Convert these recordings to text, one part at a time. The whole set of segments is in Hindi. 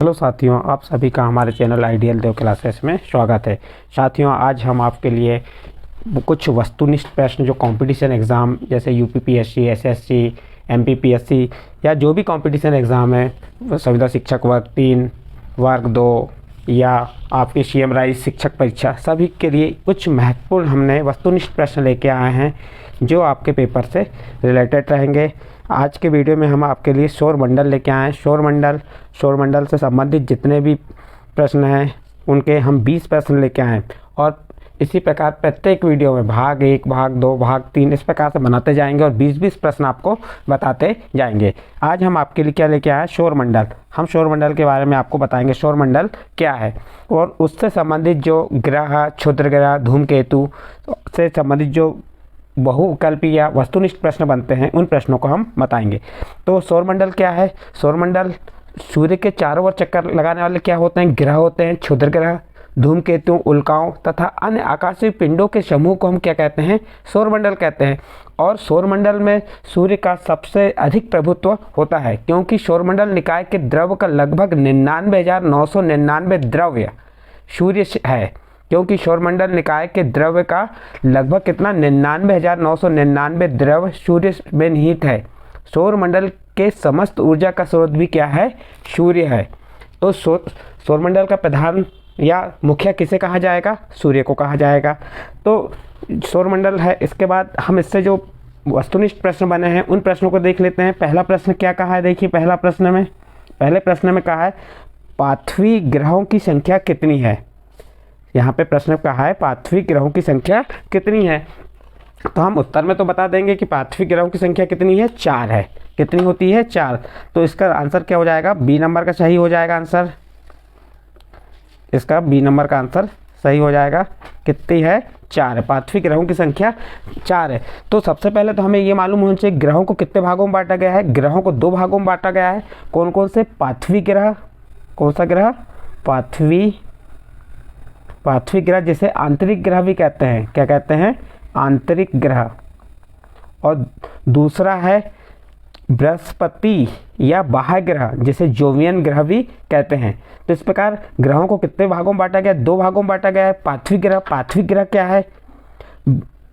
हेलो साथियों, आप सभी का हमारे चैनल आइडियल देव क्लासेस में स्वागत है। साथियों, आज हम आपके लिए कुछ वस्तुनिष्ठ प्रश्न जो कंपटीशन एग्ज़ाम जैसे यूपीपीएससी, एसएससी, एमपीपीएससी या जो भी कंपटीशन एग्ज़ाम है, संविदा शिक्षक वर्ग 3, वर्ग 2 या आपकी सीएम राइज शिक्षक परीक्षा, सभी के लिए कुछ महत्वपूर्ण हमने वस्तुनिष्ठ प्रश्न लेके आए हैं जो आपके पेपर से रिलेटेड रहेंगे। आज के वीडियो में हम आपके लिए सौरमंडल लेके आए हैं। सौरमंडल से संबंधित जितने भी प्रश्न हैं उनके हम 20 प्रश्न लेके आए हैं और इसी प्रकार प्रत्येक वीडियो में भाग 1, भाग 2, भाग 3 इस प्रकार से बनाते जाएंगे और 20-20 प्रश्न आपको बताते जाएंगे। आज हम आपके लिए क्या लेके आए हैं? सौरमंडल। हम सौरमंडल के बारे में आपको बताएंगे सौरमंडल क्या है और उससे संबंधित जो ग्रह, क्षुद्र ग्रह, धूमकेतु से संबंधित जो बहुकल्पी या वस्तुनिष्ठ प्रश्न बनते हैं उन प्रश्नों को हम बताएंगे। तो सौरमंडल क्या है? सौरमंडल सूर्य के चारों ओर चक्कर लगाने वाले क्या होते हैं? ग्रह होते हैं, क्षुद्र ग्रह, धूमकेतु, उल्काओं तथा अन्य आकाशीय पिंडों के समूह को हम क्या कहते हैं? सौरमंडल कहते हैं। और सौरमंडल में सूर्य का सबसे अधिक प्रभुत्व होता है क्योंकि सौरमंडल निकाय के द्रव्य का लगभग 99,999 द्रव्य सूर्य से है। क्योंकि सौरमंडल निकाय के द्रव्य का लगभग कितना 99,999 द्रव्य सूर्य में निहित है। सौरमंडल के समस्त ऊर्जा का स्रोत भी क्या है? सूर्य है। तो सौरमंडल का प्रधान या मुखिया किसे कहा जाएगा? सूर्य को कहा जाएगा। तो सौरमंडल है। इसके बाद हम इससे जो वस्तुनिष्ठ प्रश्न बने हैं उन प्रश्नों को देख लेते हैं। पहला प्रश्न क्या कहा है? देखिए, पहले प्रश्न में कहा है पार्थिव ग्रहों की संख्या कितनी है। यहाँ पे प्रश्न कहा है पार्थिव ग्रहों की संख्या कितनी है। तो हम उत्तर में तो बता देंगे कि पार्थिव ग्रहों की संख्या कितनी है? 4 है। कितनी होती है? 4। तो इसका आंसर क्या हो जाएगा? बी नंबर का सही हो जाएगा आंसर। इसका बी नंबर का आंसर सही हो जाएगा। कितनी है? 4 है। पार्थिव ग्रहों की संख्या 4 है। तो सबसे पहले तो हमें ये मालूम होना चाहिए ग्रहों को कितने भागों में बांटा गया है। ग्रहों को 2 भागों में बांटा गया है। कौन कौन से? पार्थिव ग्रह। कौन सा ग्रह? पार्थिव ग्रह, जिसे आंतरिक ग्रह भी कहते हैं। क्या कहते हैं? आंतरिक ग्रह। और दूसरा है बृहस्पति या बाह्य ग्रह, जिसे जोवियन ग्रह भी कहते हैं। तो इस प्रकार ग्रहों को कितने भागों में बांटा गया? 2 भागों में बांटा गया है। पार्थिव ग्रह क्या है?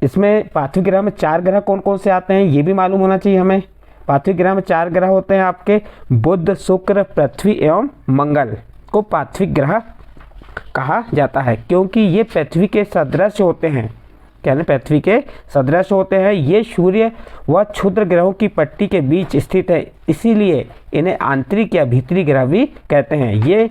इसमें पार्थिव ग्रह में 4 ग्रह कौन कौन से आते हैं ये भी मालूम होना चाहिए हमें। पार्थिव ग्रह में 4 ग्रह होते हैं आपके बुध, शुक्र, पृथ्वी एवं मंगल को पार्थिव ग्रह कहा जाता है क्योंकि ये पृथ्वी के सदृश होते हैं। कहने पृथ्वी के सदृश होते हैं। ये सूर्य व क्षुद्र ग्रहों की पट्टी के बीच स्थित है, इसीलिए इन्हें आंतरिक या भीतरी ग्रह भी कहते हैं। ये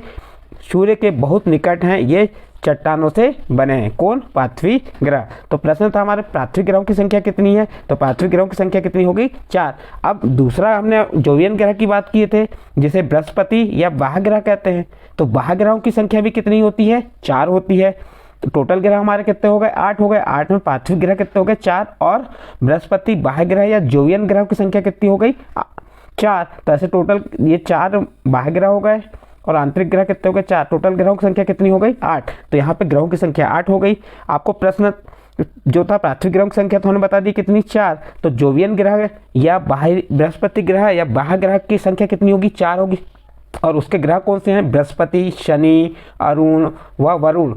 सूर्य के बहुत निकट हैं। ये चट्टानों से बने हैं। कौन? पार्थिव ग्रह। तो प्रश्न था हमारे पार्थिव ग्रहों की संख्या कितनी है? तो पार्थिव ग्रहों की संख्या कितनी होगी? 4। अब दूसरा हमने जोवियन ग्रह की बात किए थे जिसे बृहस्पति या बाह्य ग्रह कहते हैं। तो बाह्य ग्रहों की संख्या भी कितनी होती है? 4 होती है। तो टोटल ग्रह हमारे कितने हो गए? 8 हो गए। 8 में पार्थिव ग्रह कितने हो गए? 4। और बृहस्पति, बाह्य ग्रह या जोवियन ग्रह की संख्या कितनी हो गई? 4। तो ऐसे टोटल ये 4 बाह्य ग्रह हो गए और आंतरिक ग्रह कितने हो गए? 4। टोटल ग्रहों की संख्या कितनी हो गई? 8। तो यहाँ पे ग्रहों की संख्या 8 हो गई। आपको प्रश्न जो था पार्थिव ग्रहों की संख्या तो हमने बता दी कितनी? 4। तो जोवियन ग्रह या बाह्य बृहस्पति ग्रह या बाह्य ग्रह की संख्या कितनी होगी? 4 होगी। और उसके ग्रह कौन से हैं? बृहस्पति, शनि, अरुण व वरुण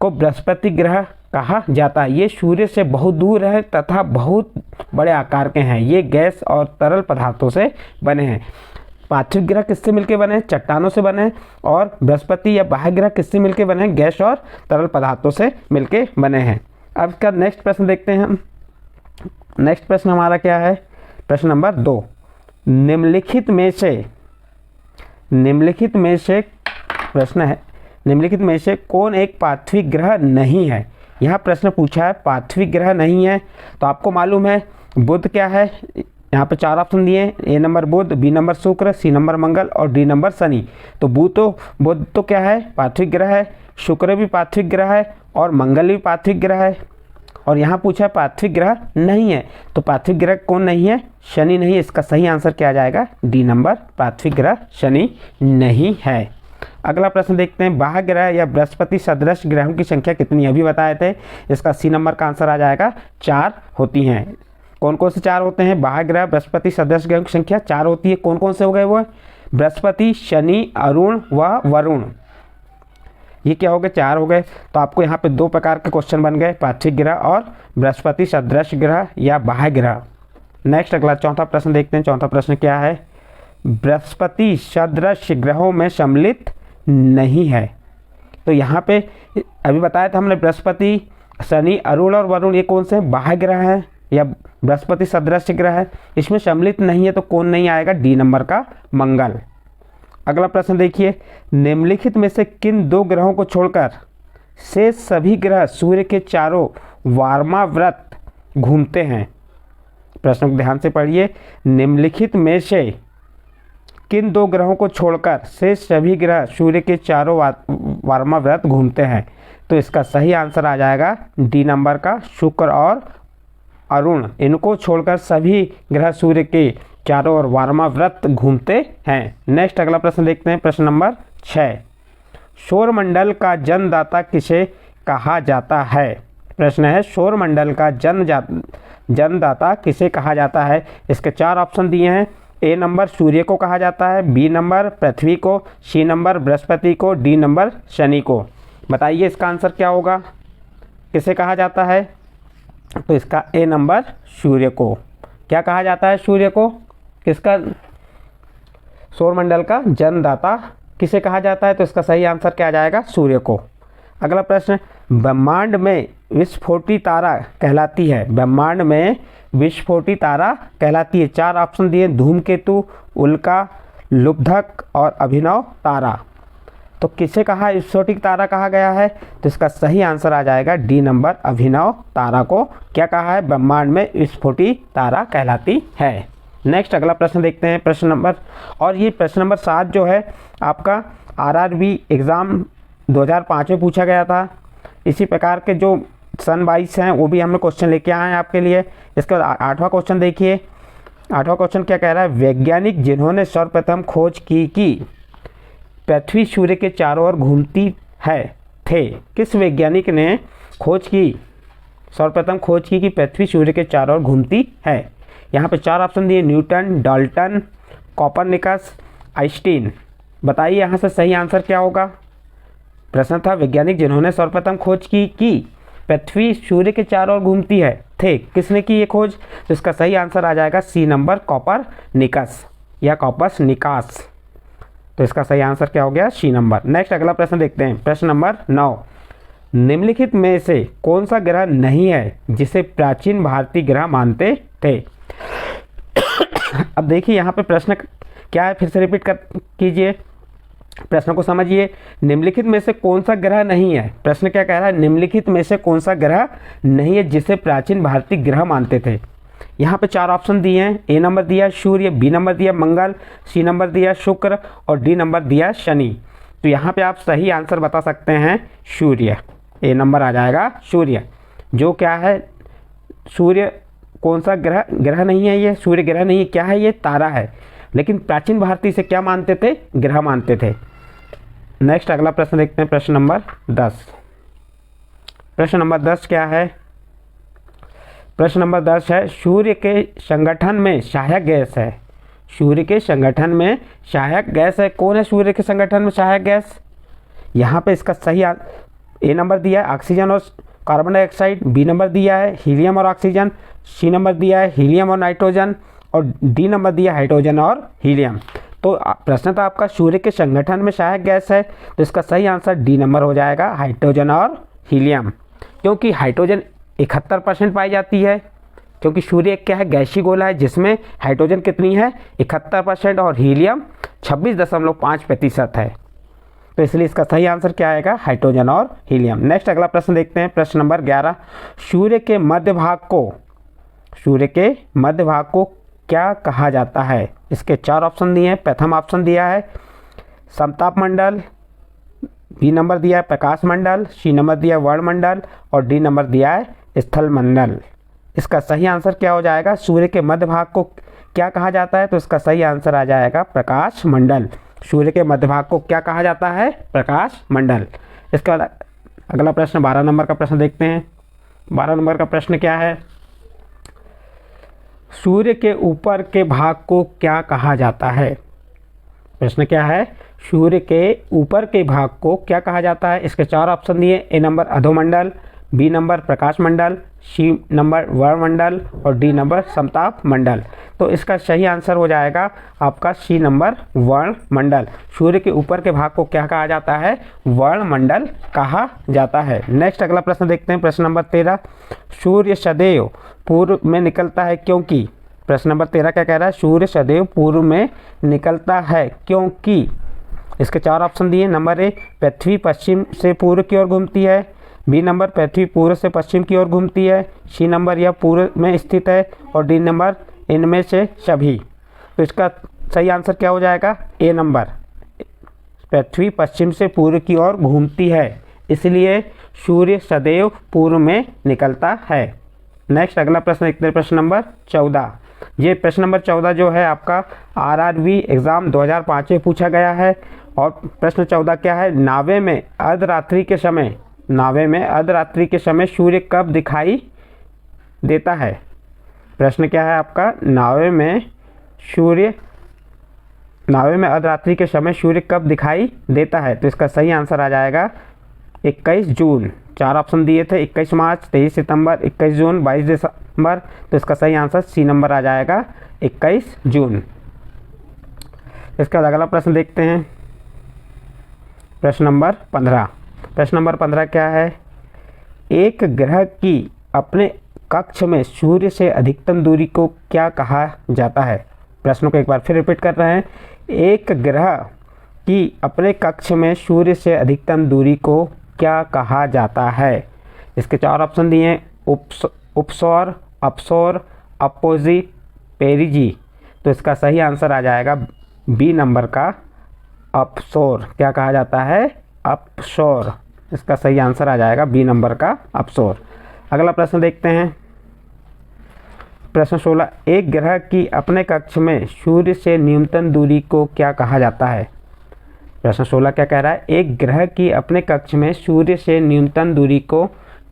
को बृहस्पति ग्रह कहा जाता है। ये सूर्य से बहुत दूर है तथा बहुत बड़े आकार के हैं। ये गैस और तरल पदार्थों से बने हैं। पार्थिव ग्रह किससे मिलकर बने हैं? चट्टानों से बने हैं। और बृहस्पति या बाह्य ग्रह किससे मिलकर बने हैं? गैस और तरल पदार्थों से मिलकर बने हैं। अब इसका नेक्स्ट प्रश्न देखते हैं हम। नेक्स्ट प्रश्न हमारा क्या है? प्रश्न नंबर 2। निम्नलिखित में से प्रश्न है, निम्नलिखित में से कौन एक पार्थिव ग्रह नहीं है? यहाँ प्रश्न पूछा है पार्थिव ग्रह नहीं है। तो आपको मालूम है बुध क्या है? यहाँ पे 4 ऑप्शन दिए हैं। ए नंबर बुध, बी नंबर शुक्र, सी नंबर मंगल और डी नंबर शनि। तो बुध तो क्या है? पार्थिव ग्रह है। शुक्र भी पार्थिव ग्रह है और मंगल भी पार्थिव ग्रह है। और यहाँ पूछा है पार्थिव ग्रह नहीं है। तो पार्थिव ग्रह कौन नहीं है? शनि नहीं है। इसका सही आंसर क्या आ जाएगा? डी नंबर, पार्थिव ग्रह शनि नहीं है। अगला प्रश्न देखते हैं। बाह्य ग्रह या बृहस्पति सदृश ग्रहों की संख्या कितनी? अभी बताए थे। इसका सी नंबर का आंसर आ जाएगा 4 होती हैं। कौन कौन से 4 होते हैं? बाह्य ग्रह बृहस्पति सदृश ग्रहों की संख्या 4 होती है। कौन कौन से हो गए वो? बृहस्पति, शनि, अरुण व वरुण। ये क्या हो गए, 4 हो गए। तो आपको यहाँ पे 2 प्रकार के क्वेश्चन बन गए, पार्थिव ग्रह और बृहस्पति सदृश ग्रह या बाह्य ग्रह। नेक्स्ट अगला चौथा प्रश्न देखते हैं। चौथा प्रश्न क्या है, बृहस्पति सदृश ग्रहों में सम्मिलित नहीं है। तो यहाँ पे अभी बताया था हमने, बृहस्पति, शनि, अरुण और वरुण ये कौन से बाह्य ग्रह हैं या बृहस्पति सदृश ग्रह है, इसमें सम्मिलित नहीं है। तो कौन नहीं आएगा, डी नंबर का मंगल। अगला प्रश्न देखिए, निम्नलिखित में से किन 2 ग्रहों को छोड़कर शेष सभी ग्रह सूर्य के चारों वार्माव्रत घूमते हैं। प्रश्न को ध्यान से पढ़िए, निम्नलिखित में से किन 2 ग्रहों को छोड़कर शेष सभी ग्रह सूर्य के चारों वार्माव्रत घूमते हैं। तो इसका सही आंसर आ जाएगा डी नंबर का शुक्र और अरुण। इनको छोड़कर सभी ग्रह सूर्य के चारों ओर वार्माव्रत घूमते हैं। नेक्स्ट अगला प्रश्न देखते हैं, प्रश्न नंबर 6, सौरमंडल का जन्मदाता किसे कहा जाता है। प्रश्न है, सौरमंडल का जन्मदाता किसे कहा जाता है। इसके 4 ऑप्शन दिए हैं। ए नंबर सूर्य को कहा जाता है, बी नंबर पृथ्वी को, सी नंबर बृहस्पति को, डी नंबर शनि को। बताइए इसका आंसर क्या होगा, किसे कहा जाता है। तो इसका ए नंबर सूर्य को। क्या कहा जाता है सूर्य को, किसका, सौरमंडल का जन्मदाता किसे कहा जाता है। तो इसका सही आंसर क्या आ जाएगा, सूर्य को। अगला प्रश्न, ब्रह्मांड में विस्फोटी तारा कहलाती है। ब्रह्मांड में विस्फोटी तारा कहलाती है। 4 ऑप्शन दिए, धूमकेतु, उल्का, लुब्धक और अभिनव तारा। तो किसे कहा विस्फोटी तारा कहा गया है। तो इसका सही आंसर आ जाएगा डी नंबर अभिनव तारा को क्या कहा है, ब्रह्मांड में विस्फोटी तारा कहलाती है। नेक्स्ट अगला प्रश्न देखते हैं, प्रश्न नंबर, और ये प्रश्न नंबर 7 जो है आपका आरआरबी एग्ज़ाम 2005 में पूछा गया था। इसी प्रकार के जो सन 22 हैं वो भी हमने क्वेश्चन लेके आए हैं आपके लिए। इसके बाद 8वां क्वेश्चन देखिए। 8वां क्वेश्चन क्या कह रहा है, वैज्ञानिक जिन्होंने सर्वप्रथम खोज की कि पृथ्वी सूर्य के चारों ओर घूमती है थे। किस वैज्ञानिक ने खोज की, सर्वप्रथम खोज की कि पृथ्वी सूर्य के चारों ओर घूमती है। यहाँ पे 4 ऑप्शन दिए, न्यूटन, डाल्टन, कोपरनिकस, आइंस्टीन। बताइए यहाँ से सही आंसर क्या होगा। प्रश्न था वैज्ञानिक जिन्होंने सर्वप्रथम खोज की कि पृथ्वी सूर्य के चारों ओर घूमती है थे, किसने की ये खोज। तो इसका सही आंसर आ जाएगा सी नंबर कोपरनिकस या कोपर्निकस। तो इसका सही आंसर क्या हो गया, सी नंबर। नेक्स्ट अगला प्रश्न देखते हैं, प्रश्न नंबर 9, निम्नलिखित में से कौन सा ग्रह नहीं है जिसे प्राचीन भारतीय ग्रह मानते थे। अब देखिए यहाँ पे प्रश्न क्या है, फिर से रिपीट कर कीजिए, प्रश्न को समझिए। निम्नलिखित में से कौन सा ग्रह नहीं है, प्रश्न क्या कह रहा है, निम्नलिखित में से कौन सा ग्रह नहीं है जिसे प्राचीन भारतीय ग्रह मानते थे। यहाँ पे 4 ऑप्शन दिए हैं, ए नंबर दिया सूर्य, बी नंबर दिया मंगल, सी नंबर दिया शुक्र और डी नंबर दिया शनि। तो यहाँ पे आप सही आंसर बता सकते हैं सूर्य, ए नंबर आ जाएगा सूर्य। जो क्या है, सूर्य कौन सा ग्रह नहीं है, ये सूर्य ग्रह नहीं है, क्या है, ये तारा है। लेकिन प्राचीन भारतीय से क्या मानते थे, ग्रह मानते थे। नेक्स्ट अगला प्रश्न देखते हैं, प्रश्न नंबर 10। प्रश्न नंबर 10 क्या है, प्रश्न नंबर 10 है, सूर्य के संगठन में सहायक गैस है। सूर्य के संगठन में सहायक गैस है, कौन है सूर्य के संगठन में सहायक गैस। यहाँ पे इसका सही ए नंबर दिया है ऑक्सीजन और कार्बन डाइऑक्साइड, बी नंबर दिया है हीलियम और ऑक्सीजन, सी नंबर दिया है हीलियम और नाइट्रोजन और डी नंबर दिया हाइड्रोजन और हीलियम। तो प्रश्न था आपका सूर्य के संगठन में सहायक गैस है, तो इसका सही आंसर डी नंबर हो जाएगा हाइड्रोजन और हीलियम। क्योंकि हाइड्रोजन 71% पाई जाती है, क्योंकि सूर्य क्या है, गैसीय गोला है जिसमें हाइड्रोजन कितनी है 71% और हीलियम 26.5% है। तो इसलिए इसका सही आंसर क्या आएगा, हाइड्रोजन और हीलियम। नेक्स्ट अगला प्रश्न देखते हैं, प्रश्न नंबर 11, सूर्य के मध्य भाग को क्या कहा जाता है। इसके 4 ऑप्शन दिए हैं। प्रथम ऑप्शन दिया है समताप मंडल, बी नंबर दिया है प्रकाश मंडल, सी नंबर दिया है वर्णमंडल और डी नंबर दिया है स्थल मंडल। इसका सही आंसर क्या हो जाएगा, सूर्य के मध्य भाग को क्या कहा जाता है। तो इसका सही आंसर आ जाएगा प्रकाश मंडल। सूर्य के मध्य भाग को क्या कहा जाता है, प्रकाश मंडल। इसके बाद अगला प्रश्न 12 नंबर का प्रश्न देखते हैं। 12 नंबर का प्रश्न क्या है, सूर्य के ऊपर के भाग को क्या कहा जाता है। प्रश्न क्या है, सूर्य के ऊपर के भाग को क्या कहा जाता है। इसके 4 ऑप्शन दिए, ए नंबर अधोमंडल, बी नंबर प्रकाश मंडल, सी नंबर वर्णमंडल और डी नंबर समताप मंडल। तो इसका सही आंसर हो जाएगा आपका सी नंबर वर्णमंडल। सूर्य के ऊपर के भाग को क्या कहा जाता है, वर्णमंडल कहा जाता है। नेक्स्ट अगला प्रश्न देखते हैं, प्रश्न नंबर 13, सूर्य सदैव पूर्व में निकलता है क्योंकि। प्रश्न नंबर 13 क्या कह रहा है, सूर्य सदैव पूर्व में निकलता है क्योंकि। इसके 4 ऑप्शन दिए, नंबर ए पृथ्वी पश्चिम से पूर्व की ओर घूमती है, बी नंबर पृथ्वी पूर्व से पश्चिम की ओर घूमती है, सी नंबर यह पूर्व में स्थित है और डी नंबर इनमें से सभी। तो इसका सही आंसर क्या हो जाएगा, ए नंबर पृथ्वी पश्चिम से पूर्व की ओर घूमती है, इसलिए सूर्य सदैव पूर्व में निकलता है। नेक्स्ट अगला प्रश्न देखते हैं, प्रश्न नंबर 14। ये प्रश्न नंबर 14 जो है आपका आरआरबी एग्ज़ाम 2005 में पूछा गया है। और प्रश्न 14 क्या है, नावे में अर्धरात्रि के समय सूर्य कब दिखाई देता है। प्रश्न क्या है आपका, नावे में अर्धरात्रि के समय सूर्य कब दिखाई देता है। तो इसका सही आंसर आ जाएगा 21 जून। 4 ऑप्शन दिए थे, 21 मार्च, 23 सितंबर, 21 जून, 22 दिसंबर। तो इसका सही आंसर सी नंबर आ जाएगा 21 जून। इसका अगला प्रश्न देखते हैं, प्रश्न नंबर 15। प्रश्न नंबर 15 क्या है, एक ग्रह की अपने कक्ष में सूर्य से अधिकतम दूरी को क्या कहा जाता है। प्रश्नों को एक बार फिर रिपीट कर रहे हैं, एक ग्रह की अपने कक्ष में सूर्य से अधिकतम दूरी को क्या कहा जाता है। इसके 4 ऑप्शन दिए हैं, उपसौर, अपसौर, अपोजी, पेरिजी। तो इसका सही आंसर आ जाएगा बी नंबर का अपसौर। क्या कहा जाता है, अपसौर। इसका सही आंसर आ जाएगा बी नंबर का अपसौर। अगला प्रश्न देखते हैं, प्रश्न 16, एक ग्रह की अपने कक्ष में सूर्य से न्यूनतम दूरी को क्या कहा जाता है। प्रश्न 16 क्या कह रहा है, एक ग्रह की अपने कक्ष में सूर्य से न्यूनतम दूरी को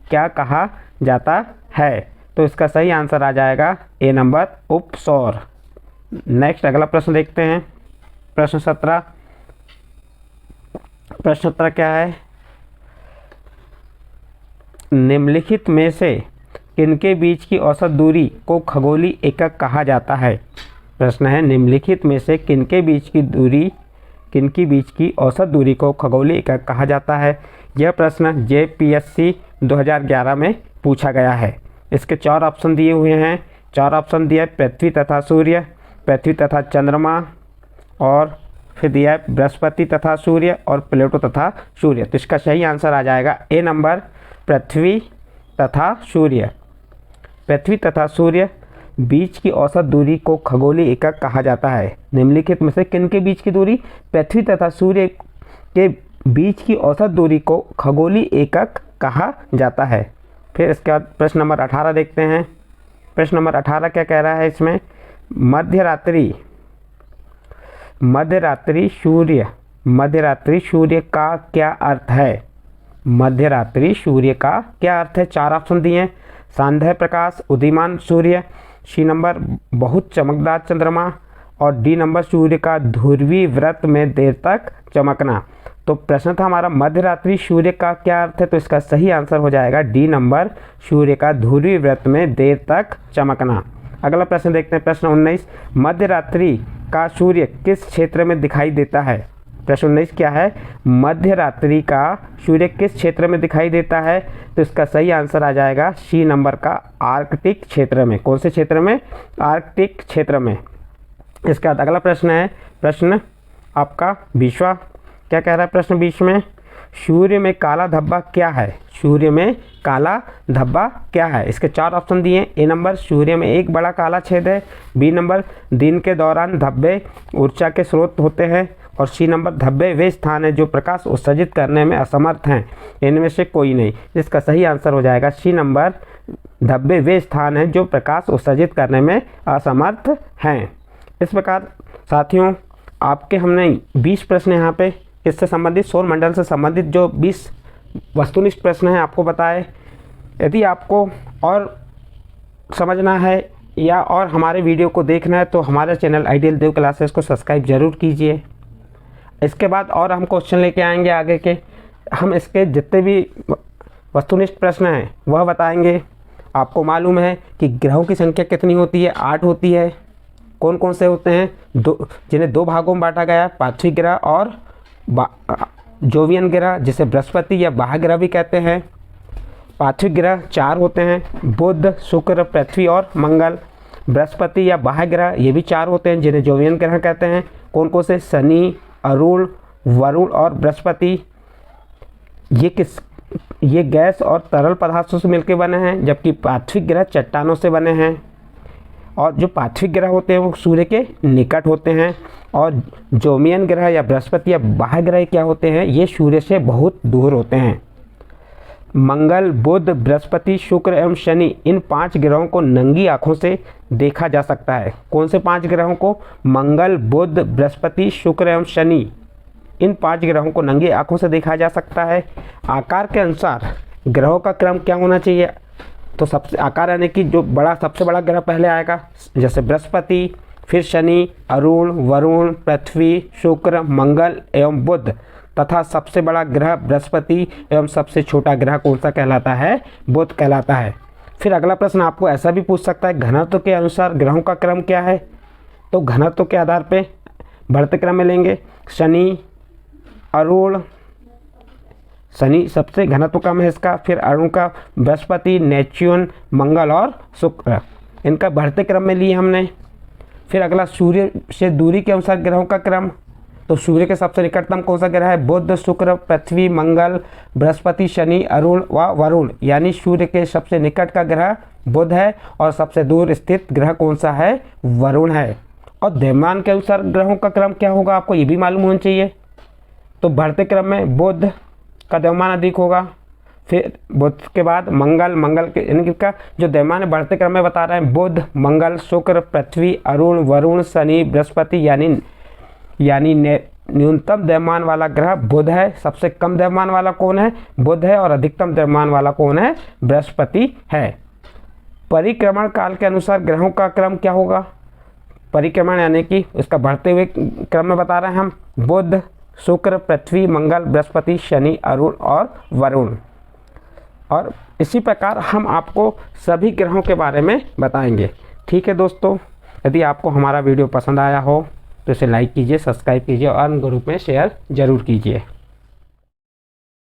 क्या कहा जाता है। तो इसका सही आंसर आ जाएगा ए नंबर उपसौर। नेक्स्ट अगला प्रश्न देखते हैं, प्रश्न 17। प्रश्न 17 क्या है, निम्नलिखित में से किनके बीच की औसत दूरी को खगोलीय एकक कहा जाता है। प्रश्न है, निम्नलिखित में से किनकी बीच की औसत दूरी को खगोलीय एकक कहा जाता है। यह प्रश्न JPSC 2011 में पूछा गया है। इसके 4 ऑप्शन दिए हुए हैं। 4 ऑप्शन दिया है, पृथ्वी तथा सूर्य, पृथ्वी तथा चंद्रमा, और फिर दिया है बृहस्पति तथा सूर्य और प्लेटो तथा सूर्य। तो इसका सही आंसर आ जाएगा ए नंबर पृथ्वी तथा सूर्य। पृथ्वी तथा सूर्य बीच की औसत दूरी को खगोलीय एकक कहा जाता है। निम्नलिखित में से किनके बीच की दूरी, पृथ्वी तथा सूर्य के बीच की औसत दूरी को खगोलीय एकक कहा जाता है। फिर इसके बाद प्रश्न नंबर 18 देखते हैं। प्रश्न नंबर 18 क्या कह रहा है, इसमें मध्यरात्रि सूर्य का क्या अर्थ है। मध्यरात्रि सूर्य का क्या अर्थ है। 4 ऑप्शन दिए हैं, सांध्य प्रकाश, उदीयमान सूर्य, सी नंबर बहुत चमकदार चंद्रमा, और डी नंबर सूर्य का ध्रुवीय व्रत में देर तक चमकना। तो प्रश्न था हमारा मध्यरात्रि सूर्य का क्या अर्थ है। तो इसका सही आंसर हो जाएगा डी नंबर सूर्य का ध्रुवीय व्रत में देर तक चमकना। अगला प्रश्न देखते हैं, प्रश्न 19, मध्यरात्रि का सूर्य किस क्षेत्र में दिखाई देता है। प्रश्न 19 क्या है, मध्यरात्रि का सूर्य किस क्षेत्र में दिखाई देता है। तो इसका सही आंसर आ जाएगा सी नंबर का आर्कटिक क्षेत्र में। कौन से क्षेत्र में, आर्कटिक क्षेत्र में। इसके बाद अगला प्रश्न है, प्रश्न आपका 20वां क्या कह रहा है। प्रश्न 20 में, सूर्य में काला धब्बा क्या है। सूर्य में काला धब्बा क्या है। इसके 4 ऑप्शन दिए, ए नंबर सूर्य में एक बड़ा काला छेद है, बी नंबर दिन के दौरान धब्बे ऊर्जा के स्रोत होते हैं, और सी नंबर धब्बे वे स्थान है जो प्रकाश उत्सर्जित करने में असमर्थ हैं, इनमें से कोई नहीं। इसका सही आंसर हो जाएगा सी नंबर धब्बे वे स्थान है जो प्रकाश उत्सर्जित करने में असमर्थ हैं। इस प्रकार साथियों आपके हमने 20 प्रश्न यहाँ पे इससे संबंधित सौर मंडल से संबंधित जो 20 वस्तुनिष्ठ प्रश्न हैं आपको बताए। यदि आपको और समझना है या और हमारे वीडियो को देखना है तो हमारे चैनल आइडियल देव क्लासेस को सब्सक्राइब जरूर कीजिए। इसके बाद और हम क्वेश्चन लेके आएंगे आगे के, हम इसके जितने भी वस्तुनिष्ठ प्रश्न हैं वह बताएंगे। आपको मालूम है कि ग्रहों की संख्या कितनी होती है? 8 होती है। कौन कौन से होते हैं? जिन्हें 2 भागों में बांटा गया है, पार्थिव ग्रह और जोवियन ग्रह, जिसे बृहस्पति या बाह्य ग्रह भी कहते हैं। पार्थिव ग्रह 4 होते हैं, बुध, शुक्र, पृथ्वी और मंगल। बृहस्पति या बाह्य ग्रह ये भी 4 होते हैं, जिन्हें जोवियन ग्रह कहते हैं। कौन कौन से? शनि, अरुण, वरुण और बृहस्पति। ये गैस और तरल पदार्थों से मिलकर बने हैं, जबकि पार्थिव ग्रह चट्टानों से बने हैं। और जो पार्थिव ग्रह होते हैं वो सूर्य के निकट होते हैं, और जोवियन ग्रह या बृहस्पति या बाह्य ग्रह क्या होते हैं? ये सूर्य से बहुत दूर होते हैं। मंगल, बुध, बृहस्पति, शुक्र एवं शनि, इन 5 ग्रहों को नंगी आँखों से देखा जा सकता है। कौन से 5 ग्रहों को? मंगल, बुध, बृहस्पति, शुक्र एवं शनि, इन 5 ग्रहों को नंगी आँखों से देखा जा सकता है। आकार के अनुसार ग्रहों का क्रम क्या होना चाहिए? तो सबसे आकार यानी कि जो सबसे बड़ा ग्रह पहले आएगा, जैसे बृहस्पति, फिर शनि, अरुण, वरुण, पृथ्वी, शुक्र, मंगल एवं बुध, तथा सबसे बड़ा ग्रह बृहस्पति एवं सबसे छोटा ग्रह कौन सा कहलाता है? बुध कहलाता है। फिर अगला प्रश्न आपको ऐसा भी पूछ सकता है, घनत्व के अनुसार ग्रहों का क्रम क्या है? तो घनत्व के आधार पे बढ़ते क्रम में लेंगे। शनि, अरुण, शनि सबसे घनत्व कम है इसका, फिर अरुण का बृहस्पति, नेपच्यून, मंगल और शुक्र, इनका बढ़ते क्रम में लिए हमने। फिर अगला सूर्य से दूरी के अनुसार ग्रहों का क्रम, तो सूर्य के सबसे निकटतम कौन सा ग्रह है? बुध, शुक्र, पृथ्वी, मंगल, बृहस्पति, शनि, अरुण व वरुण, यानी सूर्य के सबसे निकट का ग्रह बुध है और सबसे दूर स्थित ग्रह कौन सा है? वरुण है। और द्रव्यमान के अनुसार ग्रहों का क्रम क्या होगा? आपको ये भी मालूम होना चाहिए। तो बढ़ते क्रम में बुध का द्रव्यमान अधिक होगा, फिर बुध के बाद मंगल के इनका जो द्रव्यमान बढ़ते क्रम में बता रहे हैं, बुध, मंगल, शुक्र, पृथ्वी, अरुण, वरुण, शनि, बृहस्पति, यानी न्यूनतम द्रव्यमान वाला ग्रह बुध है। सबसे कम द्रव्यमान वाला कौन है? बुध है। और अधिकतम द्रव्यमान वाला कौन है? बृहस्पति है। परिक्रमण काल के अनुसार ग्रहों का क्रम क्या होगा? परिक्रमण यानी कि उसका बढ़ते हुए क्रम में बता रहे हैं हम, बुध, शुक्र, पृथ्वी, मंगल, बृहस्पति, शनि, अरुण और वरुण। और इसी प्रकार हम आपको सभी ग्रहों के बारे में बताएंगे। ठीक है दोस्तों, यदि आपको हमारा वीडियो पसंद आया हो तो इसे लाइक कीजिए, सब्सक्राइब कीजिए और अन्य ग्रुप में शेयर ज़रूर कीजिए।